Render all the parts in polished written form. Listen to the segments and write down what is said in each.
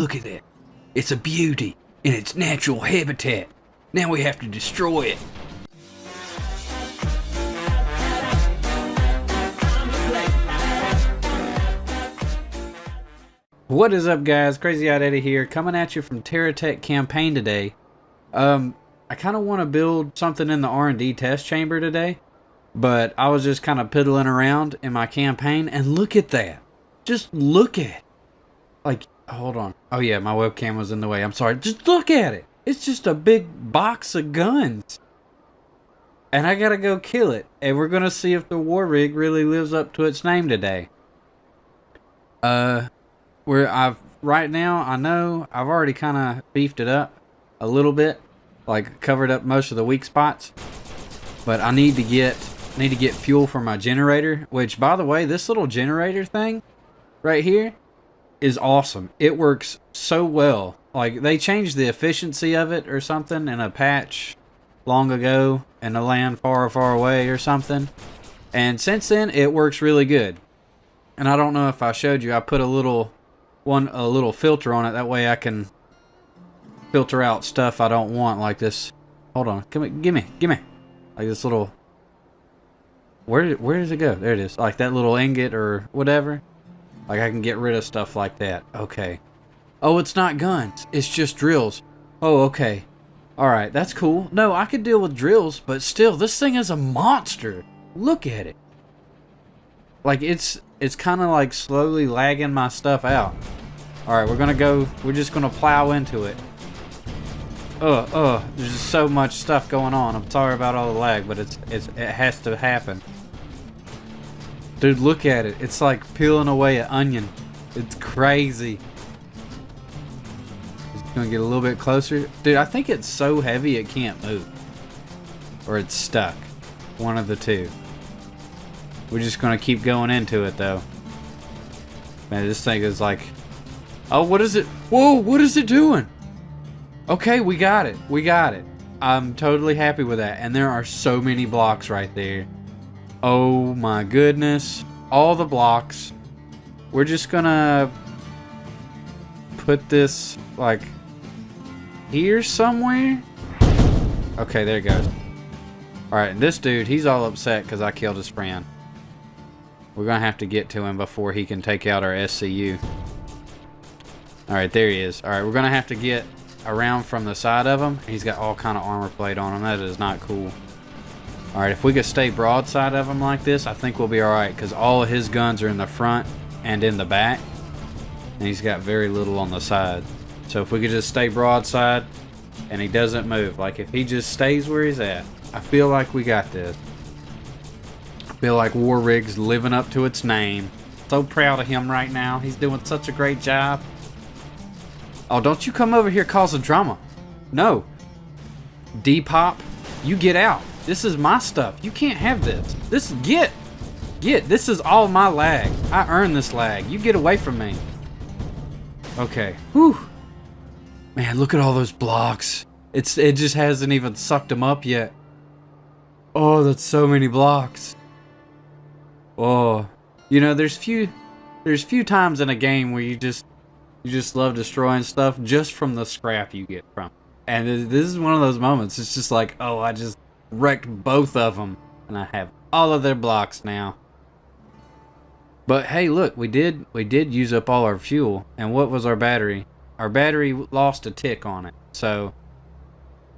Look at that. It's a beauty in its natural habitat. Now we have to destroy it. What is up, guys? Crazy Eyed Eddie here, coming at you from Terra Tech campaign today. I kind of want to build something in the R&D test chamber today, but I was just kind of piddling around in my campaign, and look at that. Just look at it. Like, hold on. Oh yeah, my webcam was in the way. I'm sorry. Just look at it. It's just a big box of guns. And I gotta go kill it. And we're gonna see if the war rig really lives up to its name today. Right now, I know I've already kind of beefed it up a little bit, like covered up most of the weak spots. But I need to get fuel for my generator, which, by the way, this little generator thing right here is awesome. It works so well. Like, they changed the efficiency of it or something in a patch long ago in a land far, far away or something. And since then, it works really good. And I don't know if I showed you, I put a little filter on it. That way I can filter out stuff I don't want, like this. Hold on, give me. Like this little. Where does it go? There it is. Like that little ingot or whatever. Like I can get rid of stuff like that. Okay. Oh, it's not guns. It's just drills. Oh, okay. All right, that's cool. No, I could deal with drills, but still, this thing is a monster. Look at it. Like it's kind of like slowly lagging my stuff out. All right, we're just gonna plow into it. There's just so much stuff going on. I'm sorry about all the lag, but it has to happen. Dude, look at it. It's like peeling away an onion. It's crazy. Just gonna get a little bit closer. Dude, I think it's so heavy it can't move. Or it's stuck. One of the two. We're just gonna keep going into it though. Man, this thing is like... Oh, what is it? Whoa, what is it doing? Okay, we got it. We got it. I'm totally happy with that. And there are so many blocks right there. Oh my goodness. All the blocks. We're just gonna put this like here somewhere. Okay, there it goes. Alright, and this dude, he's all upset because I killed his friend. We're gonna have to get to him before he can take out our SCU. Alright, there he is. Alright, we're gonna have to get around from the side of him. He's got all kind of armor plate on him. That is not cool. Alright, if we could stay broadside of him like this, I think we'll be alright, because all of his guns are in the front and in the back. And he's got very little on the side. So if we could just stay broadside and he doesn't move, like if he just stays where he's at, I feel like we got this. I feel like War Rig's living up to its name. So proud of him right now. He's doing such a great job. Oh, don't you come over here causing drama. No. Depop, you get out. This is my stuff. You can't have this. Get. This is all my lag. I earned this lag. You get away from me. Okay. Whew. Man, look at all those blocks. It just hasn't even sucked them up yet. Oh, that's so many blocks. Oh. You know, there's few times in a game where you just love destroying stuff just from the scrap you get from it. And this is one of those moments. It's just like, oh, I just wrecked both of them. And I have all of their blocks now. But hey, look, we did use up all our fuel. And what was our battery? Our battery lost a tick on it. So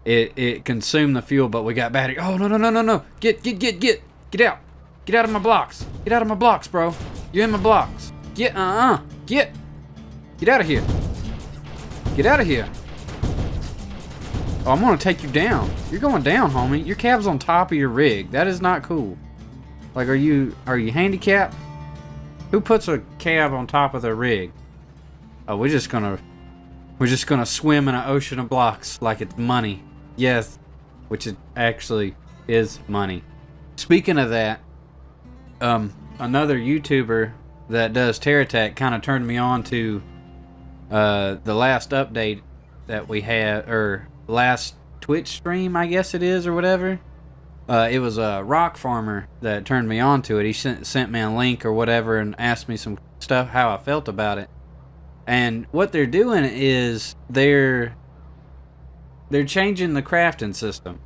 it consumed the fuel, but we got battery. Oh, no. Get out. Get out of my blocks. Get out of my blocks, bro. You're in my blocks. Get out of here. Get out of here. Oh, I'm gonna take you down. You're going down, homie. Your cab's on top of your rig. That is not cool. Like, are you handicapped? Who puts a cab on top of their rig? Oh, we're just gonna swim in an ocean of blocks like it's money. Yes, which it actually is money. Speaking of that, another YouTuber that does Terra Tech kind of turned me on to the last update that we had, or last Twitch stream, I guess it is, or whatever. It was a Rockfarmer that turned me on to it. He sent me a link or whatever and asked me some stuff, how I felt about it. And what they're doing is they're changing the crafting system,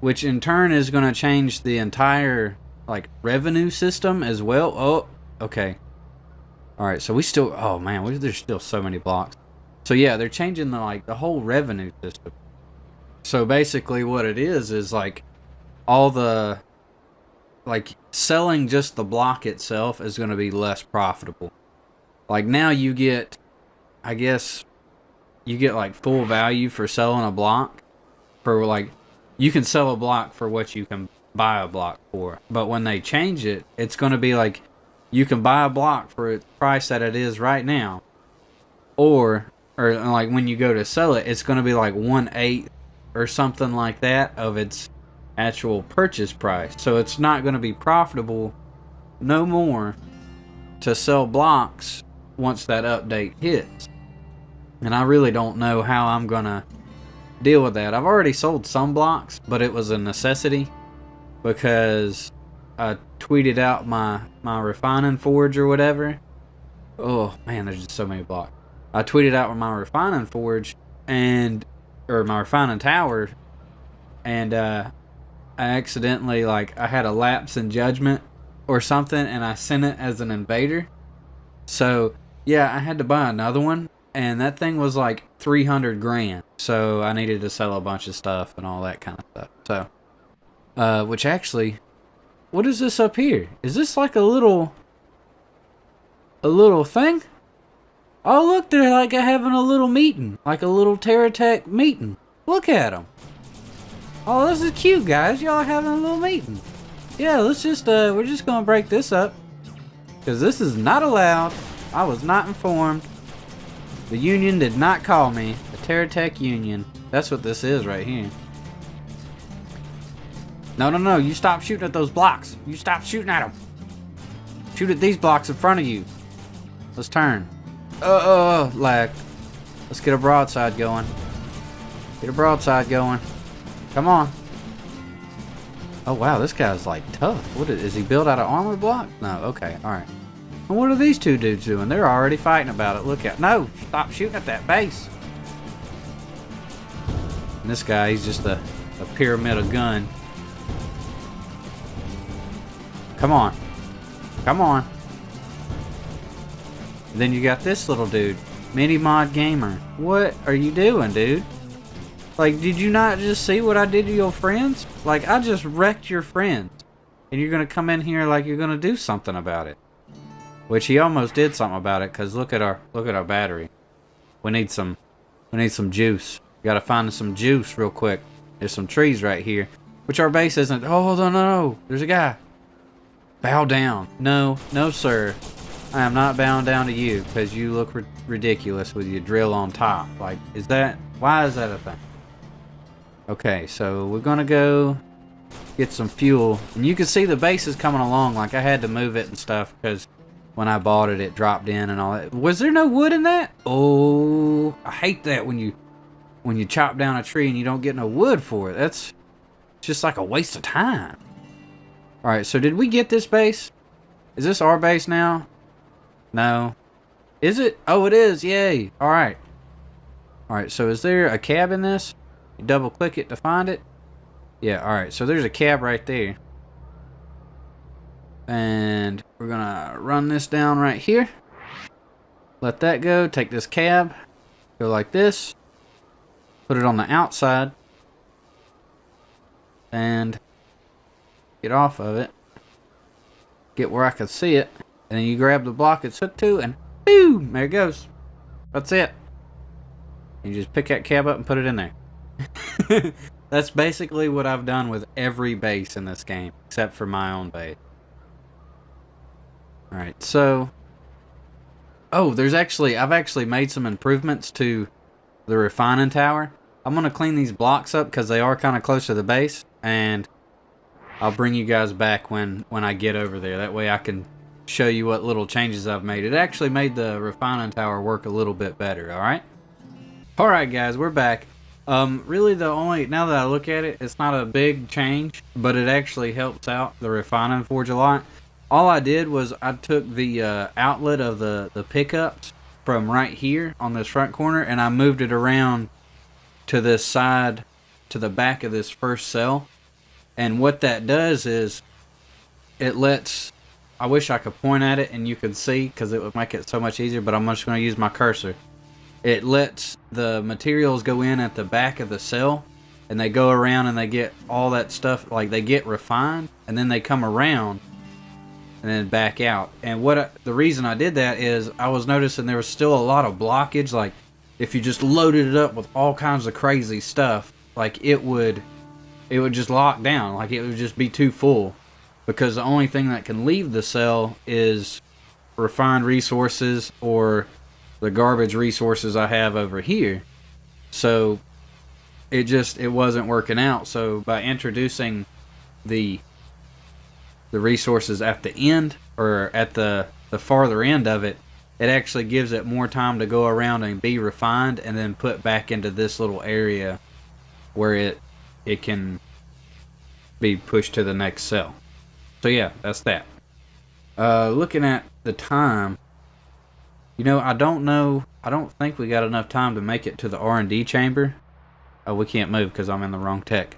which in turn is going to change the entire like revenue system as well. Oh, okay. All right, so we still, oh man, there's still so many blocks. So yeah, they're changing the whole revenue system. So basically what it is like all the, like selling just the block itself is going to be less profitable. Like now you get, I guess, you get like full value for selling a block. For like, you can sell a block for what you can buy a block for. But when they change it, it's going to be like, you can buy a block for the price that it is right now. Or like when you go to sell it, it's going to be like 1/8 or something like that of its actual purchase price. So it's not going to be profitable no more to sell blocks once that update hits. And I really don't know how I'm going to deal with that. I've already sold some blocks, but it was a necessity because I tweeted out my refining forge or whatever. Oh man, there's just so many blocks. I tweeted out my refining forge or my refining tower, and I accidentally, like, I had a lapse in judgment or something, and I sent it as an invader. So yeah, I had to buy another one, and that thing was like 300 grand. So I needed to sell a bunch of stuff and all that kind of stuff. So, which actually, what is this up here? Is this like a little thing? Oh look, they're like having a little meeting, like a little Terra Tech meeting. Look at them. Oh, this is cute, guys. Y'all are having a little meeting. Yeah, let's just we're just gonna break this up because this is not allowed. I was not informed. The union did not call me. The Terra Tech union. That's what this is right here. No. You stop shooting at those blocks. You stop shooting at them. Shoot at these blocks in front of you. Let's turn. Lag. Let's get a broadside going. Get a broadside going. Come on. Oh wow, this guy's like tough. What is he built out of armor block? No, okay, alright. And what are these two dudes doing? They're already fighting about it. Look at, no, stop shooting at that base. And this guy, he's just a pyramid of gun. Come on. Come on. And then you got this little dude, Mini Mod Gamer. What are you doing, dude? Like, did you not just see what I did to your friends? Like, I just wrecked your friends. And you're going to come in here like you're going to do something about it. Which he almost did something about it, because look at our battery. We need some juice. We got to find some juice real quick. There's some trees right here. Which our base isn't. Oh, no. There's a guy. Bow down. No, sir. I am not bowing down to you, because you look ridiculous with your drill on top. Like, why is that a thing? Okay, so we're gonna go get some fuel. And you can see the base is coming along. Like, I had to move it and stuff, because when I bought it, it dropped in and all that. Was there no wood in that? Oh, I hate that when you chop down a tree and you don't get no wood for it. That's just like a waste of time. Alright, so did we get this base? Is this our base now? No. Is it? Oh, it is. Yay. Alright. Alright, so is there a cab in this? You double click it to find it? Yeah, alright. So there's a cab right there. And we're gonna run this down right here. Let that go. Take this cab. Go like this. Put it on the outside. And get off of it. Get where I can see it. And then you grab the block it's hooked to and boom! There it goes. That's it. You just pick that cab up and put it in there. That's basically what I've done with every base in this game, except for my own base. Alright, so... Oh, I've actually made some improvements to the refining tower. I'm going to clean these blocks up because they are kind of close to the base. And I'll bring you guys back when I get over there. That way I can show you what little changes I've made. It actually made the refining tower work a little bit better, alright? Alright guys, we're back. Really now that I look at it, it's not a big change, but it actually helps out the refining forge a lot. All I did was I took the outlet of the pickups from right here on this front corner, and I moved it around to this side, to the back of this first cell. And what that does is it lets, I wish I could point at it and you could see, because it would make it so much easier, but I'm just going to use my cursor. It lets the materials go in at the back of the cell, and they go around and they get all that stuff, like they get refined, and then they come around and then back out. And the reason I did that is I was noticing there was still a lot of blockage. Like if you just loaded it up with all kinds of crazy stuff, like it would just lock down, like it would just be too full, because the only thing that can leave the cell is refined resources or the garbage resources I have over here. So it wasn't working out. So by introducing the resources at the end, or at the farther end of it, it actually gives it more time to go around and be refined, and then put back into this little area where it can be pushed to the next cell. So yeah, that's that. Looking at the time, you know, I don't think we got enough time to make it to the R&D chamber. Oh, we can't move because I'm in the wrong tech.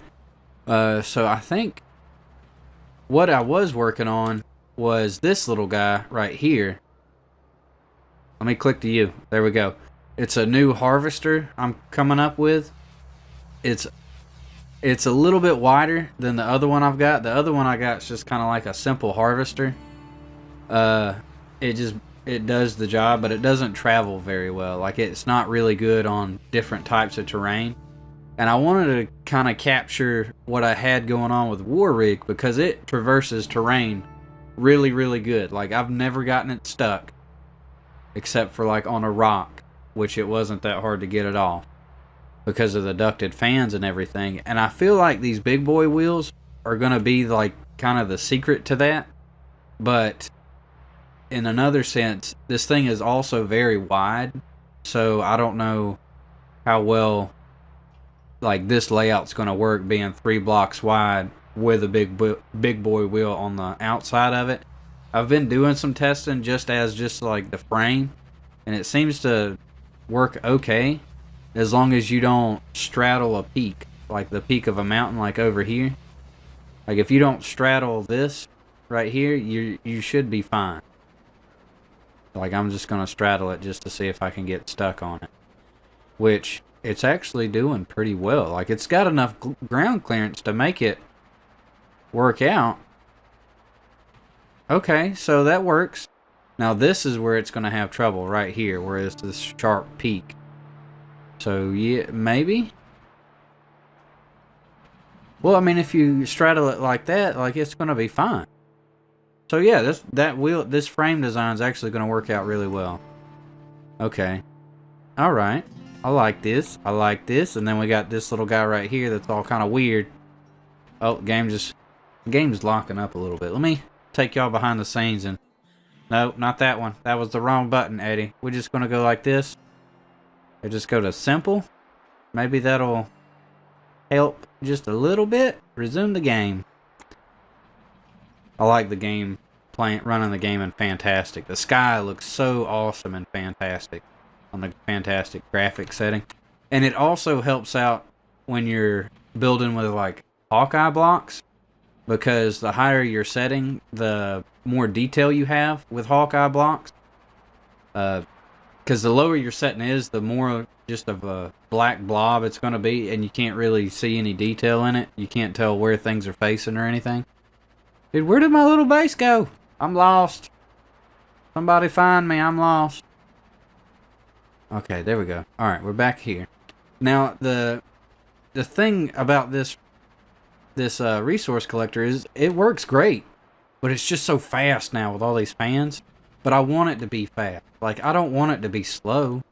So I think what I was working on was this little guy right here. Let me click to you. There we go. It's a new Harvister I'm coming up with. It's a little bit wider than the other one I've got. The other one I got is just kind of like a simple Harvister. It does the job, but it doesn't travel very well. Like, it's not really good on different types of terrain. And I wanted to kind of capture what I had going on with War Rig, because it traverses terrain really, really good. Like, I've never gotten it stuck, except for like on a rock, which it wasn't that hard to get it off because of the ducted fans and everything. And I feel like these big boy wheels are going to be like kind of the secret to that. But in another sense, this thing is also very wide, so I don't know how well like this layout's going to work, being 3 blocks wide with a big boy wheel on the outside of it. I've been doing some testing just like the frame, and it seems to work okay as long as you don't straddle a peak, like the peak of a mountain, like over here. Like if you don't straddle this right here, you should be fine. Like, I'm just going to straddle it just to see if I can get stuck on it. Which, it's actually doing pretty well. Like, it's got enough ground clearance to make it work out. Okay, so that works. Now, this is where it's going to have trouble, right here, where it's this sharp peak. So, yeah, maybe? Well, I mean, if you straddle it like that, like, it's going to be fine. So yeah, this frame design is actually going to work out really well. Okay. Alright. I like this. I like this. And then we got this little guy right here that's all kind of weird. Oh, the game's locking up a little bit. Let me take y'all behind the scenes and... No, not that one. That was the wrong button, Eddie. We're just going to go like this. And just go to simple. Maybe that'll help just a little bit. Resume the game. I like the game, running the game in Fantastic. The sky looks so awesome in Fantastic on the Fantastic graphic setting. And it also helps out when you're building with like Hawkeye blocks, because the higher your setting, the more detail you have with Hawkeye blocks. Because the lower your setting is, the more just of a black blob it's going to be, and you can't really see any detail in it. You can't tell where things are facing or anything. Dude, where did my little base go? I'm lost. Somebody find me. I'm lost. Okay, there we go. Alright, we're back here. Now, the thing about this resource collector is it works great, but it's just so fast now with all these fans. But I want it to be fast. Like, I don't want it to be slow,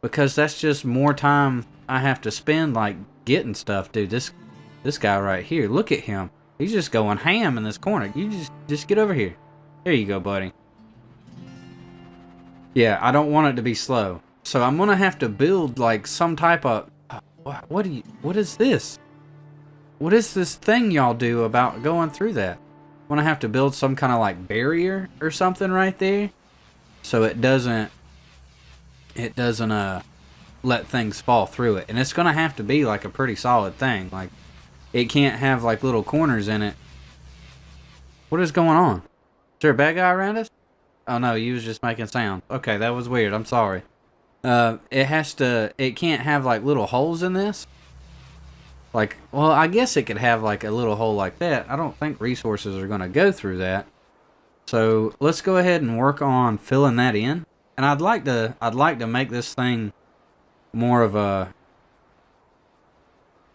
because that's just more time I have to spend, like, getting stuff. Dude, this guy right here, look at him. He's just going ham in this corner. You just get over here. There you go, buddy. Yeah, I don't want it to be slow. So I'm gonna have to build like some type of... What is this? What is this thing y'all do about going through that? I'm gonna have to build some kind of like barrier or something right there, so it doesn't it doesn't let things fall through it. And it's gonna have to be like a pretty solid thing. Like, it can't have like little corners in it. What is going on? Is there a bad guy around us? Oh no, you was just making sound. Okay, that was weird. I'm sorry. It can't have like little holes in this. Like, well, I guess it could have like a little hole like that. I don't think resources are going to go through that. So let's go ahead and work on filling that in. And I'd like to make this thing more of a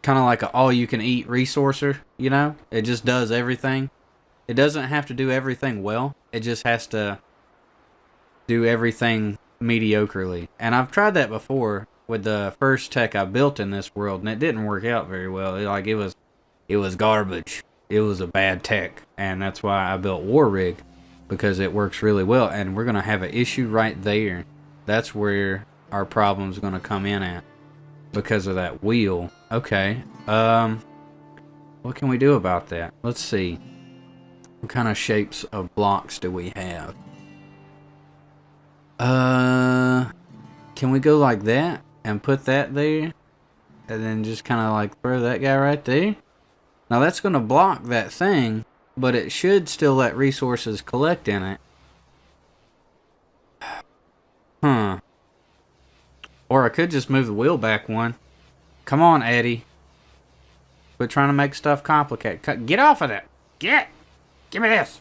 kind of like a all-you-can-eat resourcer. You know, it just does everything. It doesn't have to do everything well. It just has to do everything mediocrely. And I've tried that before with the first tech I built in this world, and it didn't work out very well. It was garbage. It was a bad tech, and that's why I built War Rig, because it works really well. And we're gonna have an issue right there. That's where our problem's gonna come in at, because of that wheel. Okay. What can we do about that? Let's see. What kind of shapes of blocks do we have? Can we go like that and put that there, and then just kind of like throw that guy right there? Now that's going to block that thing, but it should still let resources collect in it. Huh. Or I could just move the wheel back one. Come on, Eddie. Quit trying to make stuff complicated. Get off of that. Get. Give me this.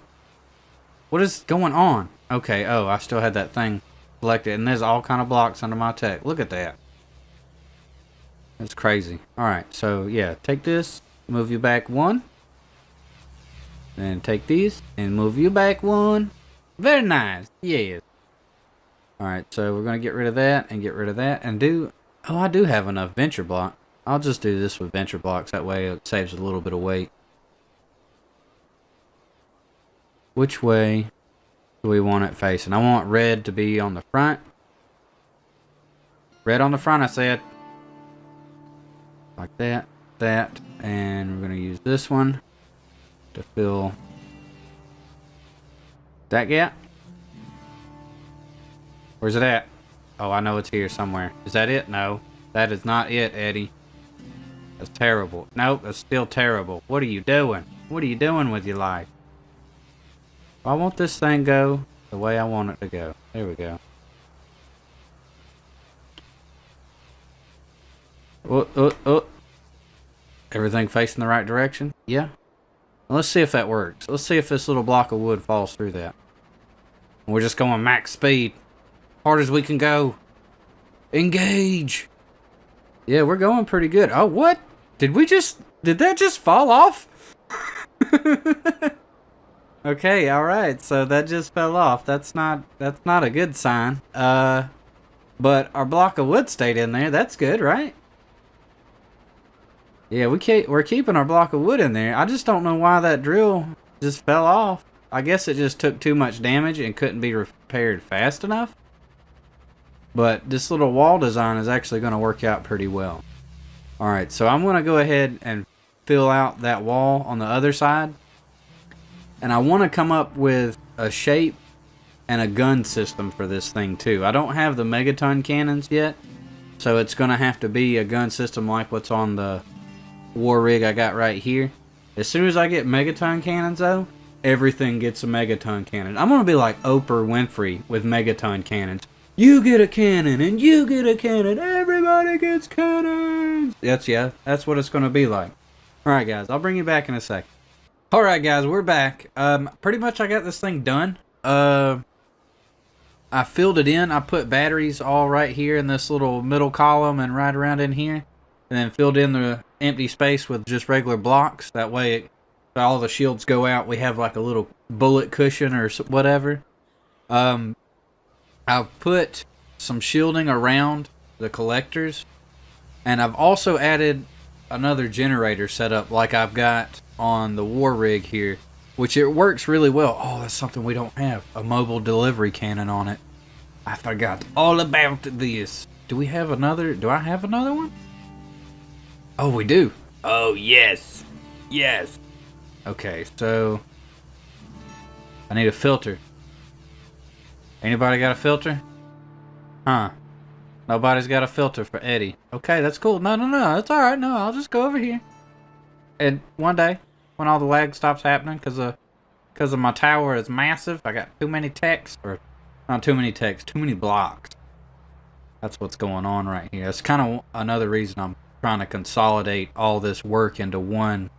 What is going on? Okay, oh, I still had that thing selected, and there's all kind of blocks under my tech. Look at that. That's crazy. Alright, so yeah, take this, move you back one. Then take these, and move you back one. Very nice. Yes. Alright, so we're going to get rid of that, and get rid of that, and do... Oh, I do have enough venture block. I'll just do this with venture blocks, that way it saves a little bit of weight. Which way do we want it facing? I want red to be on the front. Red on the front, I said. Like that, that, and we're going to use this one to fill that gap. Where's it at? Oh, I know it's here somewhere. Is that it? No, that is not it, Eddie. That's terrible. Nope, that's still terrible. What are you doing? What are you doing with your life? I want this thing go the way I want it to go. There we go. Oh. Everything facing the right direction? Yeah. Let's see if that works. Let's see if this little block of wood falls through that. We're just going max speed. Hard as we can go. Engage. Yeah, we're going pretty good. Oh, what? Did that just fall off? Okay, alright, so that just fell off. That's not a good sign. But our block of wood stayed in there. That's good, right? Yeah, we're keeping our block of wood in there. I just don't know why that drill just fell off. I guess it just took too much damage and couldn't be repaired fast enough. But this little wall design is actually going to work out pretty well. Alright, so I'm going to go ahead and fill out that wall on the other side. And I want to come up with a shape and a gun system for this thing too. I don't have the megaton cannons yet, so it's going to have to be a gun system like what's on the war rig I got right here. As soon as I get megaton cannons though, everything gets a megaton cannon. I'm going to be like Oprah Winfrey with megaton cannons. You get a cannon and you get a cannon. Everybody gets cannons. That's what it's going to be like. Alright guys, I'll bring you back in a second. Alright guys, we're back. Pretty much I got this thing done. I filled it in. I put batteries all right here in this little middle column and right around in here. And then filled in the empty space with just regular blocks. That way, if all the shields go out, we have like a little bullet cushion or whatever. I've put some shielding around the collectors. And I've also added another generator setup like I've got on the war rig here, which it works really well. Oh, that's something we don't have. A mobile delivery cannon on it. I forgot all about this. Do I have another one? Oh, we do. Oh, yes. Yes. Okay, so I need a filter. Anybody got a filter? Huh. Nobody's got a filter for Eddie. Okay, that's cool. No, no, no, that's alright. No, I'll just go over here. And one day, when all the lag stops happening, because of my tower is massive, I got too many techs, or not too many techs, too many blocks. That's what's going on right here. That's kind of another reason I'm trying to consolidate all this work into one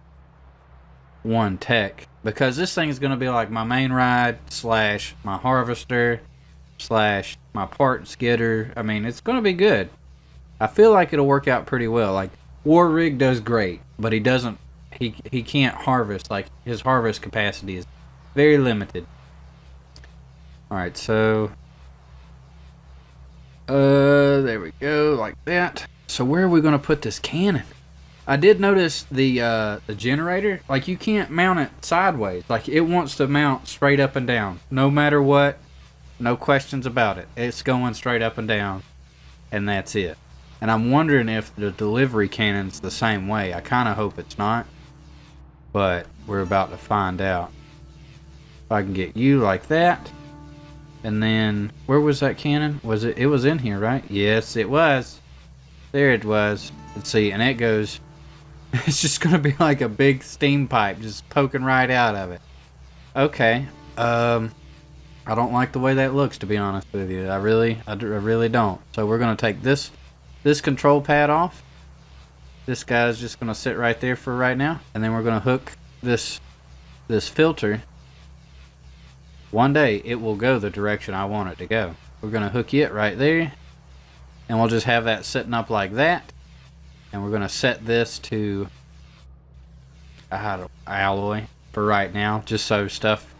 tech, because this thing is going to be like my main ride slash my harvester slash my parts getter. I mean, it's going to be good. I feel like it'll work out pretty well. Like, War Rig does great, but he can't harvest. Like, his harvest capacity is very limited. Alright, so there we go, like that. So where are we going to put this cannon? I did notice the generator, like, you can't mount it sideways. Like, it wants to mount straight up and down, no matter what. No questions about it. It's going straight up and down, and that's it. And I'm wondering if the delivery cannon's the same way. I kind of hope it's not, but we're about to find out. If I can get you like that, and then where was that cannon? Was it? It was in here, right? Yes, it was. There it was. Let's see, and it goes. It's just gonna be like a big steam pipe just poking right out of it. Okay. I don't like the way that looks, to be honest with you. I really don't. So we're gonna take this control pad off. This guy's just gonna sit right there for right now, and then we're gonna hook this filter. One day it will go the direction I want it to go. We're gonna hook it right there, and we'll just have that sitting up like that. And we're gonna set this to alloy for right now, just so stuff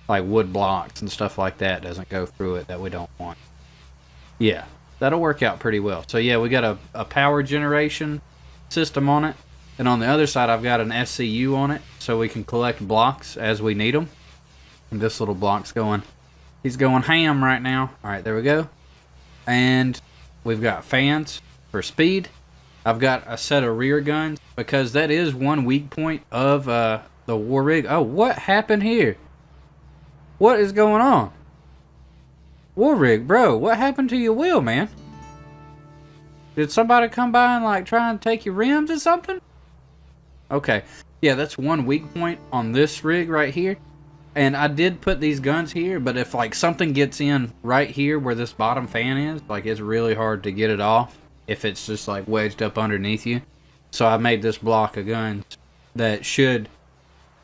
like wood blocks and stuff like that doesn't go through it that we don't want. Yeah, that'll work out pretty well. So yeah, we got a power generation system on it, and on the other side I've got an SCU on it, so we can collect blocks as we need them. And this little block's he's going ham right now. Alright, there we go. And we've got fans for speed. I've got a set of rear guns, because that is one weak point of the War Rig. Oh, what happened here? What is going on? War Rig, bro, what happened to your wheel, man? Did somebody come by and like try and take your rims or something? Okay, yeah, that's one weak point on this rig right here. And I did put these guns here, but if like something gets in right here where this bottom fan is, like, it's really hard to get it off if it's just like wedged up underneath you. So I made this block of guns that should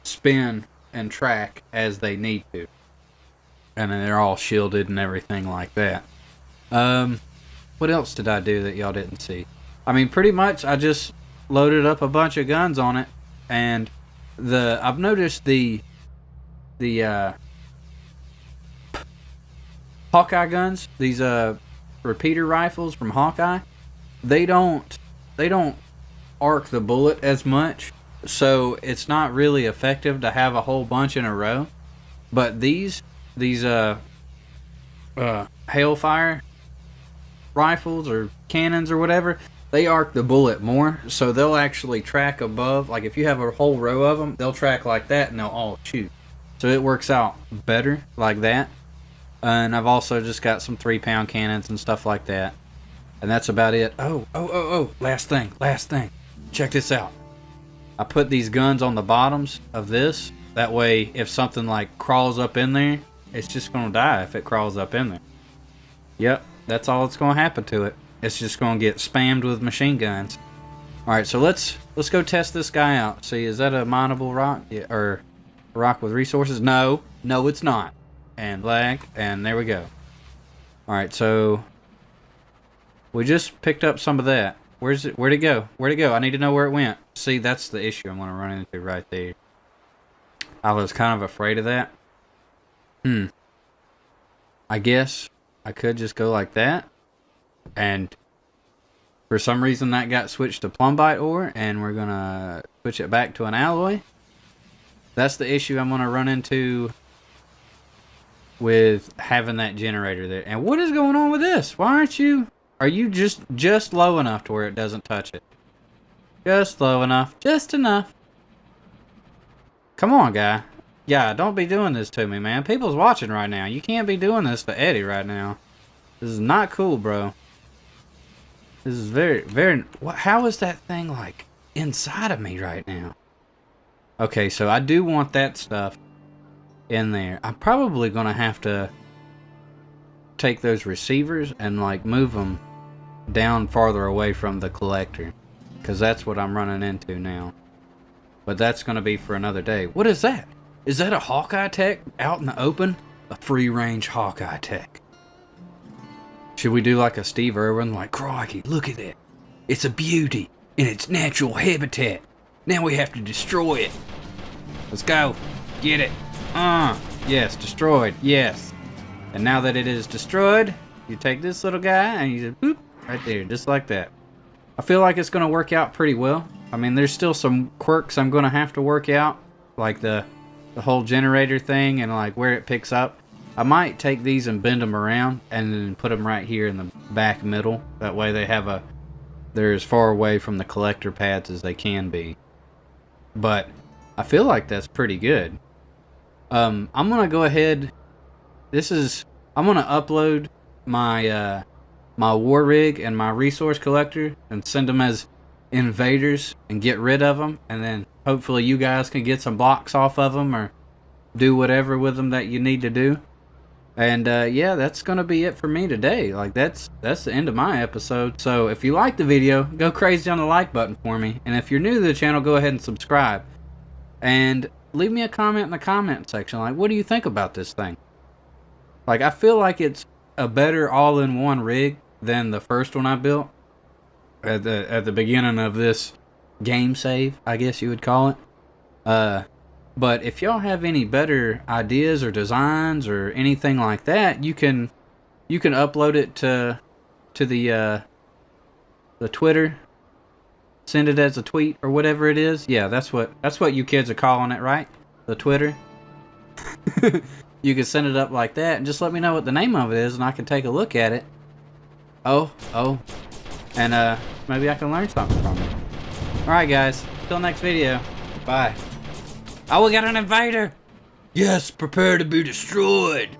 spin and track as they need to. And then they're all shielded and everything like that. What else did I do that y'all didn't see? I mean, pretty much I just loaded up a bunch of guns on it, and I've noticed the Hawkeye guns, these repeater rifles from Hawkeye, they don't arc the bullet as much, so it's not really effective to have a whole bunch in a row. But these Hailfire rifles or cannons or whatever, they arc the bullet more, so they'll actually track above. Like, if you have a whole row of them, they'll track like that and they'll all shoot. So it works out better like that. And I've also just got some 3-pound cannons and stuff like that. And that's about it. Oh, last thing. Check this out. I put these guns on the bottoms of this. That way, if something like crawls up in there, it's just going to die if it crawls up in there. Yep, that's all that's going to happen to it. It's just going to get spammed with machine guns. Alright, so let's go test this guy out. See, is that a mineable rock? Yeah, or a rock with resources? No, it's not. And lag, and there we go. Alright, so we just picked up some of that. Where'd it go? I need to know where it went. See, that's the issue I'm going to run into right there. I was kind of afraid of that. I guess I could just go like that. And for some reason that got switched to plumbite ore, and we're going to switch it back to an alloy. That's the issue I'm going to run into with having that generator there. And what is going on with this? Why aren't you... Are you just low enough to where it doesn't touch it? Just low enough. Just enough. Come on, guy. Yeah, don't be doing this to me, man. People's watching right now. You can't be doing this to Eddie right now. This is not cool, bro. This is very, very... How is that thing, like, inside of me right now? Okay, so I do want that stuff in there. I'm probably going to have to take those receivers and, like, move them down farther away from the collector. Because that's what I'm running into now. But that's going to be for another day. What is that? Is that a Hawkeye Tech out in the open? A free-range Hawkeye Tech. Should we do like a Steve Irwin? Like, crikey, look at it. It's a beauty in its natural habitat. Now we have to destroy it. Let's go. Get it. Yes, destroyed. Yes. And now that it is destroyed, you take this little guy and you just boop, right there, just like that. I feel like it's going to work out pretty well. I mean, there's still some quirks I'm going to have to work out. Like the whole generator thing and like where it picks up. I might take these and bend them around and then put them right here in the back middle. That way they're as far away from the collector pads as they can be. But I feel like that's pretty good. I'm gonna go ahead. I'm gonna upload my my war rig and my resource collector and send them as invaders and get rid of them, and then hopefully you guys can get some blocks off of them or do whatever with them that you need to do. And yeah, that's gonna be it for me today. Like that's the end of my episode. So if you like the video, go crazy on the like button for me, and if you're new to the channel, go ahead and subscribe and leave me a comment in the comment section. Like, what do you think about this thing? Like, I feel like it's a better all-in-one rig than the first one I built at the beginning of this game save, I guess you would call it. But if y'all have any better ideas or designs or anything like that, you can upload it to the Twitter, send it as a tweet or whatever it is. Yeah, that's what you kids are calling it, right? The Twitter. You can send it up like that and just let me know what the name of it is and I can take a look at it. Oh, and maybe I can learn something from it. Alright guys, till next video. Bye. Oh, we got an invader! Yes, prepare to be destroyed!